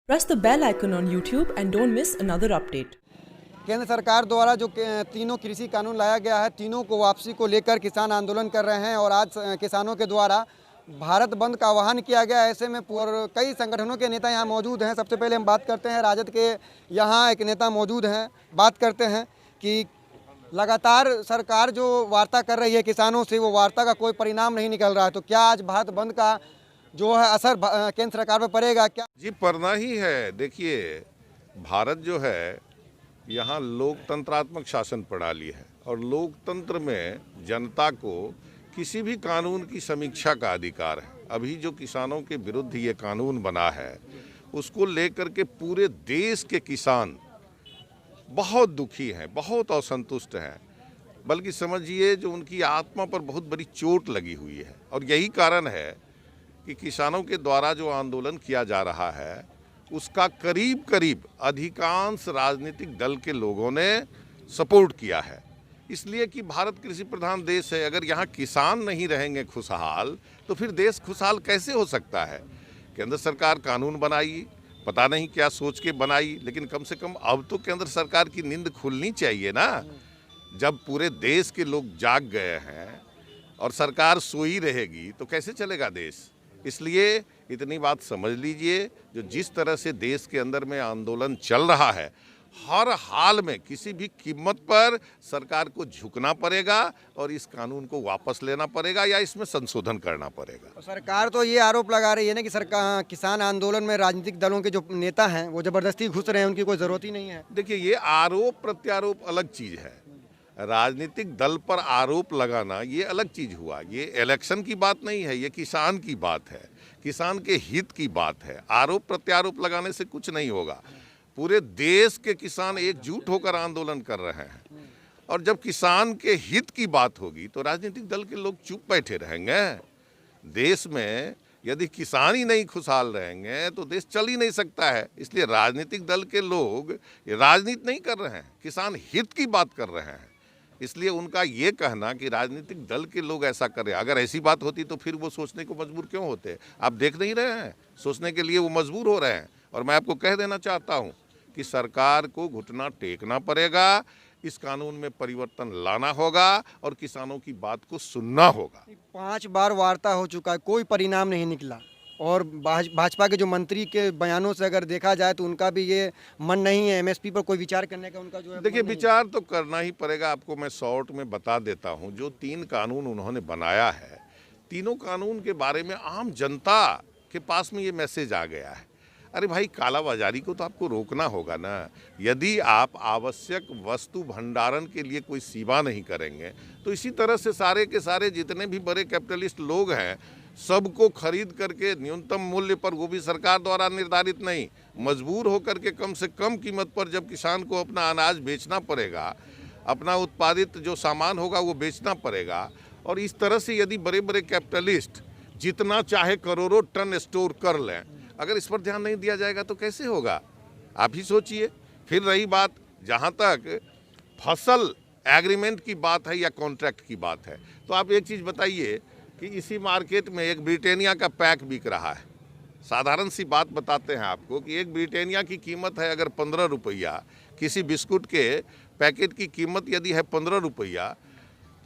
Press the bell icon on YouTube and don't miss another update. केंद्र सरकार द्वारा जो तीनों कृषि कानून लाया गया है, तीनों को वापसी को लेकर किसान आंदोलन कर रहे हैं और आज किसानों के द्वारा भारत बंद का आह्वान किया गया। ऐसे में कई संगठनों के नेता यहाँ मौजूद हैं। सबसे पहले हम बात करते हैं राजद के, यहाँ एक नेता मौजूद हैं। बात करते हैं कि लगातार सरकार जो वार्ता कर रही है किसानों से, वो वार्ता का कोई परिणाम नहीं निकल रहा है, तो क्या आज भारत बंद का जो है असर केंद्र सरकार पर पड़ेगा क्या? जी, पड़ना ही है। देखिए, भारत जो है यहाँ लोकतंत्रात्मक शासन प्रणाली है और लोकतंत्र में जनता को किसी भी कानून की समीक्षा का अधिकार है। अभी जो किसानों के विरुद्ध ये कानून बना है, उसको लेकर के पूरे देश के किसान बहुत दुखी हैं, बहुत असंतुष्ट हैं, बल्कि समझिए जो उनकी आत्मा पर बहुत बड़ी चोट लगी हुई है। और यही कारण है कि किसानों के द्वारा जो आंदोलन किया जा रहा है, उसका करीब करीब अधिकांश राजनीतिक दल के लोगों ने सपोर्ट किया है। इसलिए कि भारत कृषि प्रधान देश है। अगर यहाँ किसान नहीं रहेंगे खुशहाल, तो फिर देश खुशहाल कैसे हो सकता है? केंद्र सरकार कानून बनाई, पता नहीं क्या सोच के बनाई, लेकिन कम से कम अब तो केंद्र सरकार की नींद खुलनी चाहिए ना। जब पूरे देश के लोग जाग गए हैं और सरकार सोई रहेगी तो कैसे चलेगा देश? इसलिए इतनी बात समझ लीजिए, जो जिस तरह से देश के अंदर में आंदोलन चल रहा है, हर हाल में किसी भी कीमत पर सरकार को झुकना पड़ेगा और इस कानून को वापस लेना पड़ेगा या इसमें संशोधन करना पड़ेगा। सरकार तो ये आरोप लगा रही है ना कि सरकार किसान आंदोलन में राजनीतिक दलों के जो नेता हैं वो जबरदस्ती घुस रहे हैं, उनकी कोई ज़रूरत ही नहीं है। देखिए, ये आरोप प्रत्यारोप अलग चीज़ है। राजनीतिक दल पर आरोप लगाना ये अलग चीज़ हुआ। ये इलेक्शन की बात नहीं है, ये किसान की बात है, किसान के हित की बात है। आरोप प्रत्यारोप लगाने से कुछ नहीं होगा। पूरे देश के किसान एकजुट होकर आंदोलन कर रहे हैं और जब किसान के हित की बात होगी तो राजनीतिक दल के लोग चुप बैठे रहेंगे। देश में यदि किसान ही नहीं खुशहाल रहेंगे तो देश चल ही नहीं सकता है। इसलिए राजनीतिक दल के लोग राजनीति नहीं कर रहे हैं, किसान हित की बात कर रहे हैं। इसलिए उनका ये कहना कि राजनीतिक दल के लोग ऐसा कर रहे हैं, अगर ऐसी बात होती तो फिर वो सोचने को मजबूर क्यों होते? आप देख नहीं रहे हैं, सोचने के लिए वो मजबूर हो रहे हैं। और मैं आपको कह देना चाहता हूँ कि सरकार को घुटना टेकना पड़ेगा, इस कानून में परिवर्तन लाना होगा और किसानों की बात को सुनना होगा। 5 बार वार्ता हो चुका है, कोई परिणाम नहीं निकला और भाजपा के जो मंत्री के बयानों से अगर देखा जाए तो उनका भी ये मन नहीं है एमएसपी पर कोई विचार करने का, उनका जो है। देखिए, विचार तो करना ही पड़ेगा। आपको मैं शॉर्ट में बता देता हूँ, जो 3 कानून उन्होंने बनाया है, तीनों कानून के बारे में आम जनता के पास में ये मैसेज आ गया है। अरे भाई, कालाबाजारी को तो आपको रोकना होगा ना। यदि आप आवश्यक वस्तु भंडारण के लिए कोई सीमा नहीं करेंगे तो इसी तरह से सारे के सारे जितने भी बड़े कैपिटलिस्ट लोग हैं, सबको खरीद करके न्यूनतम मूल्य पर, वो भी सरकार द्वारा निर्धारित नहीं, मजबूर होकर के कम से कम कीमत पर जब किसान को अपना अनाज बेचना पड़ेगा, अपना उत्पादित जो सामान होगा वो बेचना पड़ेगा। और इस तरह से यदि बड़े बड़े कैपिटलिस्ट जितना चाहे करोड़ों टन स्टोर कर लें, अगर इस पर ध्यान नहीं दिया जाएगा तो कैसे होगा? आप ही सोचिए। फिर रही बात जहाँ तक फसल एग्रीमेंट की बात है या कॉन्ट्रैक्ट की बात है, तो आप एक चीज़ बताइए कि इसी मार्केट में एक ब्रिटानिया का पैक बिक रहा है। साधारण सी बात बताते हैं आपको कि एक ब्रिटानिया की कीमत है अगर 15 रुपया, किसी बिस्कुट के पैकेट की कीमत यदि है 15 रुपया,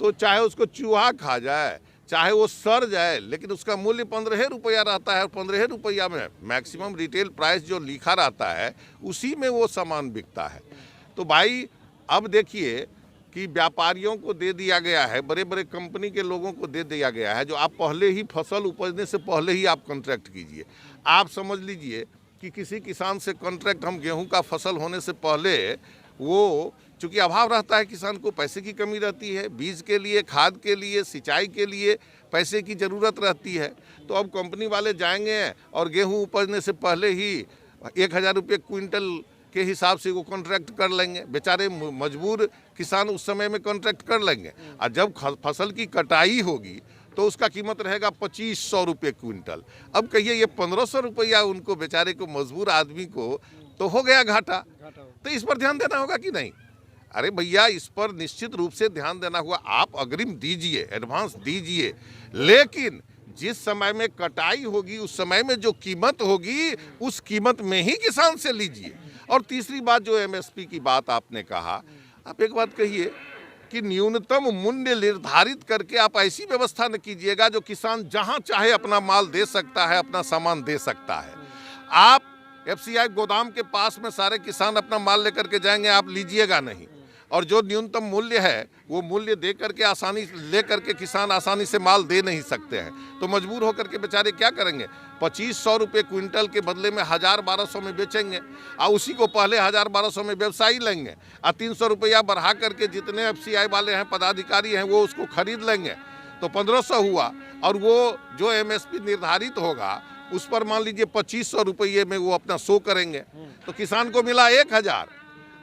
तो चाहे उसको चूहा खा जाए, चाहे वो सड़ जाए, लेकिन उसका मूल्य 15 रुपया रहता है। और 15 रुपया में मैक्सिमम रिटेल प्राइस जो लिखा रहता है, उसी में वो सामान बिकता है। तो भाई, अब देखिए कि व्यापारियों को दे दिया गया है, बड़े बड़े कंपनी के लोगों को दे दिया गया है, जो आप पहले ही फसल उपजने से पहले ही आप कॉन्ट्रैक्ट कीजिए। आप समझ लीजिए कि किसी किसान से कॉन्ट्रैक्ट, हम गेहूं का फसल होने से पहले, वो चूँकि अभाव रहता है, किसान को पैसे की कमी रहती है, बीज के लिए, खाद के लिए, सिंचाई के लिए पैसे की ज़रूरत रहती है, तो अब कंपनी वाले जाएंगे और गेहूँ उपजने से पहले ही 1000 रुपये क्विंटल के हिसाब से वो कॉन्ट्रैक्ट कर लेंगे। बेचारे मजबूर किसान उस समय में कॉन्ट्रैक्ट कर लेंगे और जब फसल की कटाई होगी तो उसका कीमत रहेगा 2500 रुपये क्विंटल। अब कहिए ये 1500 रुपया उनको बेचारे को, मजबूर आदमी को तो हो गया घाटा। तो इस पर ध्यान देना होगा कि नहीं? अरे भैया, इस पर निश्चित रूप से ध्यान देना होगा। आप अग्रिम दीजिए, एडवांस दीजिए, लेकिन जिस समय में कटाई होगी उस समय में जो कीमत होगी उस कीमत में ही किसान से लीजिए। और तीसरी बात जो एमएसपी की बात आपने कहा, आप एक बात कहिए कि न्यूनतम मूल्य निर्धारित करके आप ऐसी व्यवस्था न कीजिएगा जो किसान जहां चाहे अपना माल दे सकता है, अपना सामान दे सकता है। आप एफसीआई गोदाम के पास में सारे किसान अपना माल लेकर के जाएंगे, आप लीजिएगा नहीं। और जो न्यूनतम मूल्य है वो मूल्य दे करके आसानी ले करके किसान आसानी से माल दे नहीं सकते हैं, तो मजबूर होकर के बेचारे क्या करेंगे, 2500 रुपये क्विंटल के बदले में 1000-1200 में बेचेंगे और उसी को पहले 1000-1200 में व्यवसायी लेंगे और 300 रुपया बढ़ा करके जितने एफसीआई वाले हैं, पदाधिकारी हैं, वो उसको खरीद लेंगे, तो 1500 हुआ। और वो जो एमएसपी निर्धारित होगा उस पर मान लीजिए 2500 रुपये में वो अपना शो करेंगे, तो किसान को मिला 1000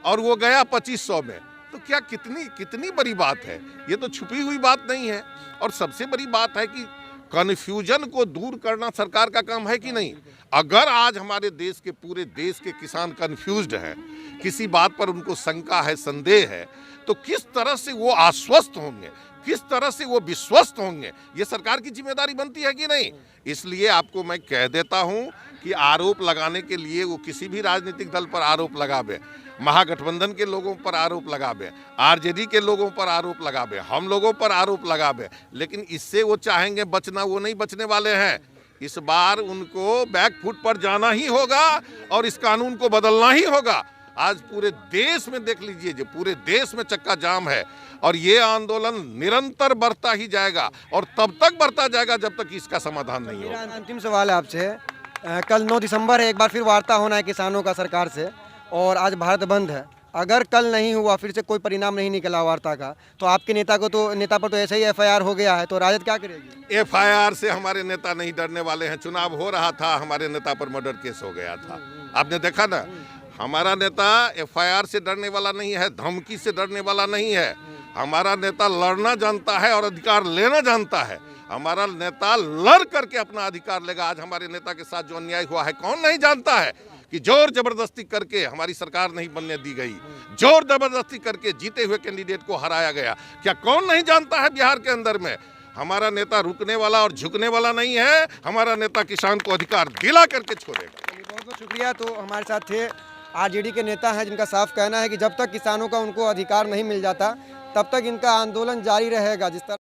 और वो गया 2500 में। तो क्या कितनी बड़ी बात है, ये तो छुपी हुई बात नहीं है। और सबसे बड़ी बात है कि कन्फ्यूजन को दूर करना सरकार का काम है कि नहीं। अगर आज हमारे देश के पूरे देश के किसान कन्फ्यूज्ड हैं, किसी बात पर उनको शंका है, संदेह है, तो किस तरह से वो आश्वस्त होंगे, किस तरह से वो विश्वस्त होंगे, ये सरकार की जिम्मेदारी बनती है कि नहीं। इसलिए आपको मैं कह देता हूं कि आरोप लगाने के लिए वो किसी भी राजनीतिक दल पर आरोप लगावे, महागठबंधन के लोगों पर आरोप लगावे, आरजेडी के लोगों पर आरोप लगावे, हम लोगों पर आरोप लगावे, लेकिन इससे वो चाहेंगे बचना, वो नहीं बचने वाले हैं। इस बार उनको बैकफुट पर जाना ही होगा और इस कानून को बदलना ही होगा। आज पूरे देश में देख लीजिए, जो पूरे देश में चक्का जाम है और ये आंदोलन निरंतर बढ़ता ही जाएगा और तब तक बढ़ता जाएगा जब तक इसका समाधान नहीं होगा। मेरा अंतिम सवाल है आपसे, कल 9 दिसंबर है, एक बार फिर वार्ता होना है किसानों का सरकार से, और आज भारत बंद है। अगर कल नहीं हुआ, फिर से कोई परिणाम नहीं निकला वार्ता का, तो आपके नेता पर तो ऐसे ही एफआईआर हो गया है, तो राजद क्या करेगी? एफआईआर से हमारे नेता नहीं डरने वाले हैं। चुनाव हो रहा था, हमारे नेता पर मर्डर केस हो गया था, आपने देखा ना। हमारा नेता एफआईआर से डरने वाला नहीं है, धमकी से डरने वाला नहीं है। हमारा नेता लड़ना जानता है और अधिकार लेना जानता है। हमारा नेता लड़ करके अपना अधिकार लेगा। आज हमारे नेता के साथ जो अन्याय हुआ है, कौन नहीं जानता है कि जोर जबरदस्ती करके हमारी सरकार नहीं बनने दी गई, जोर जबरदस्ती करके जीते हुए कैंडिडेट को हराया गया। क्या कौन नहीं जानता है बिहार के अंदर में? हमारा नेता रुकने वाला और झुकने वाला नहीं है। हमारा नेता किसान को अधिकार दिला करके छोड़ेगा। बहुत बहुत शुक्रिया। तो हमारे साथ थे आरजेडी के नेता हैं, जिनका साफ कहना है कि जब तक किसानों का उनको अधिकार नहीं मिल जाता तब तक इनका आंदोलन जारी रहेगा। जिस तरह